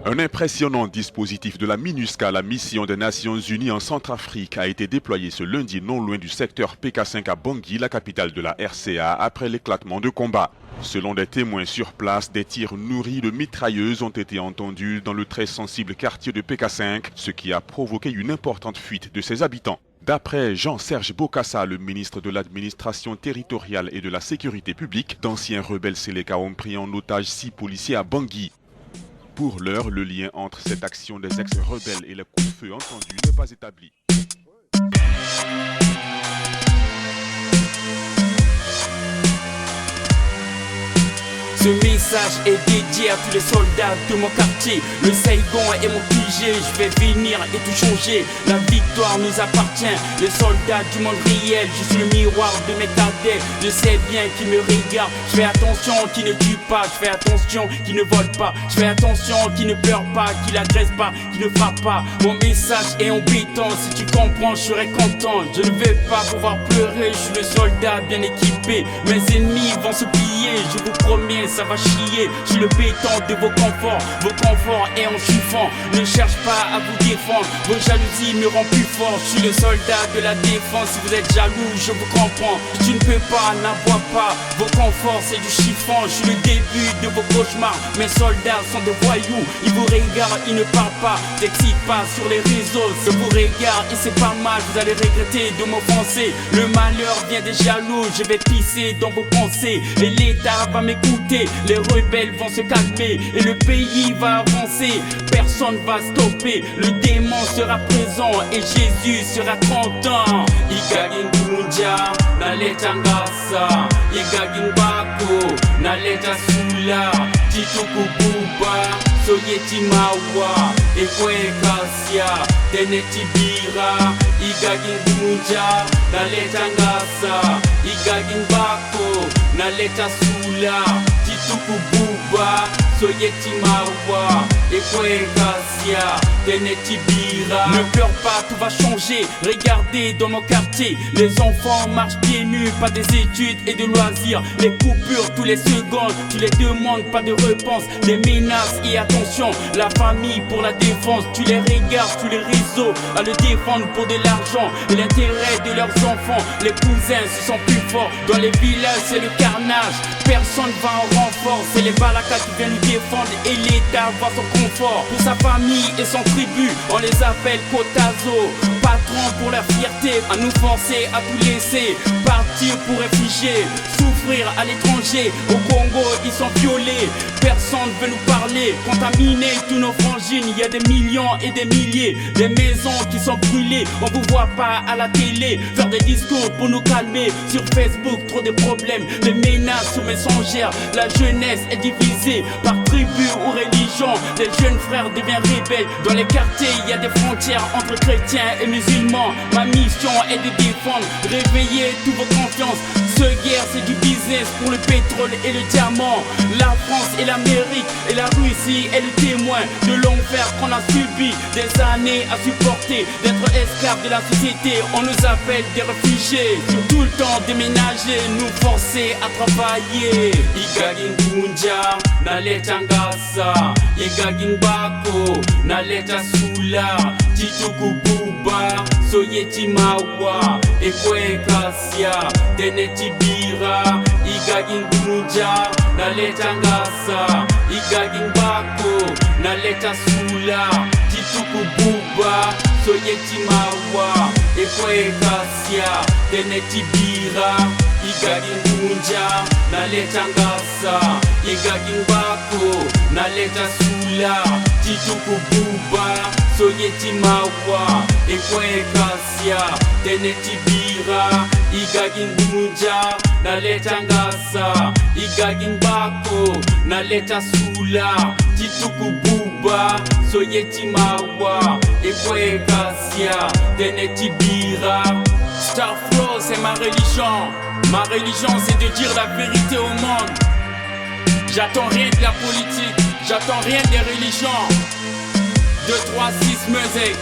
Un impressionnant dispositif de la MINUSCA, la mission des Nations Unies en Centrafrique, a été déployé ce lundi non loin du secteur PK5 à Bangui, la capitale de la RCA, après l'éclatement de combat. Selon des témoins sur place, des tirs nourris de mitrailleuses ont été entendus dans le très sensible quartier de PK5, ce qui a provoqué une importante fuite de ses habitants. D'après Jean-Serge Bokassa, le ministre de l'administration territoriale et de la sécurité publique, d'anciens rebelles Séléka ont pris en otage 6 policiers à Bangui. Pour l'heure, le lien entre cette action des ex-rebelles et les coups de feu entendus n'est pas établi. Ce message est dédié à tous les soldats de mon quartier. Le Saigon est mon QG, je vais venir et tout changer. La victoire nous appartient, les soldats du monde réel. Je suis le miroir de mes cadets, je sais bien qui me regarde. Je fais attention qui ne tue pas, je fais attention qui ne vole pas. Je fais attention qui ne pleure pas, qui n'agresse pas, qui ne frappe pas. Mon message est embêtant, si tu comprends je serai content. Je ne vais pas pouvoir pleurer, je suis le soldat bien équipé. Mes ennemis vont se plier, je vous promets ça va chier. Je suis le béton de vos conforts et en chiffon. Ne cherche pas à vous défendre, vos jalousies me rendent plus fort. Je suis le soldat de la défense, si vous êtes jaloux je vous comprends. Tu ne peux pas, n'aboie pas, vos conforts c'est du chiffon. Je suis le début de vos cauchemars, mes soldats sont des voyous. Ils vous regardent, ils ne parlent pas, t'excitent pas sur les réseaux. Je vous regarde et c'est pas mal, vous allez regretter de m'offenser. Le malheur vient des jaloux, je vais pisser dans vos pensées. Et l'État va m'écouter, les rebelles vont se calmer et le pays va avancer. Personne va stopper, le démon sera présent et Jésus sera content. Igagin Gunja, naleta ngasa. Igagin Bako, naleta sula. Tituku buba, soyeti mawa. Ekwe kasia, teneti bira. Igagin Gunja, naleta ngasa. Igagin Bako, naleta sula. Tituku buba, soyeti mawa. Ekwe kasia, teneti bira. Ne pleure pas, tout va changer. Regardez dans mon quartier, les enfants marchent pieds nus, pas des études et de loisirs. Les coupures tous les secondes, tu les demandes, pas de réponse. Les menaces et attention, la famille pour la défense. Tu les regardes sur les réseaux à le défendre pour de l'argent et l'intérêt de leurs enfants. Les cousins se sont plus forts, dans les villages c'est le carnage. Personne va en renfort, c'est les balakas qui viennent nous défendre et l'État voit son confort. Pour sa famille et son tribu, on les appelle Kotazo. Patrons pour leur fierté, à nous forcer à tout laisser. Partir pour réfugiés, souffrir à l'étranger. Au Congo ils sont violés, personne veut nous parler. Contaminer tous nos frangines, il y a des millions et des milliers. Des maisons qui sont brûlées, on vous voit pas à la télé. Faire des discours pour nous calmer, sur Facebook trop de problèmes. Les menaces sur messengères, la jeunesse est divisée par tribu ou religion. Les jeunes frères deviennent rebelles, dans les quartiers il y a des frontières entre chrétiens et musulmans. Ma mission est de défendre, réveiller toutes vos confiances. Ce guerre c'est du business pour le pétrole et le diamant. La France et l'Amérique et la Russie est le témoin de l'enfer qu'on a subi, des années à supporter, d'être esclaves de la société. On nous appelle des réfugiés, tout le temps déménager, nous forcer à travailler. Igagin Gunja, naleta ngasa. Igagin Bako, naleta sula. Tituku buba, soyeti mawa. Ekwe kasia, teneti bira. Igagin Gunja, naleta ngasa. Igagin Bako, naleta sula. Tituku buba, soyeti mawa. Ekwe kasia, teneti bira. Igagin Gunja, naleta ngasa. Igagin Bako, naleta sula. Tituku buba, soyeti mawa. Ekwe kasia, teneti bira. Igagin Gunja, naleta ngasa. Igagin Bako, naleta sula. Tituku buba, soyeti mawa. Ekwe kasia, teneti bira. Star Flow c'est ma religion. Ma religion c'est de dire la vérité au monde. J'attends rien de la politique, j'attends rien des religions. 2, 3, 6 musique.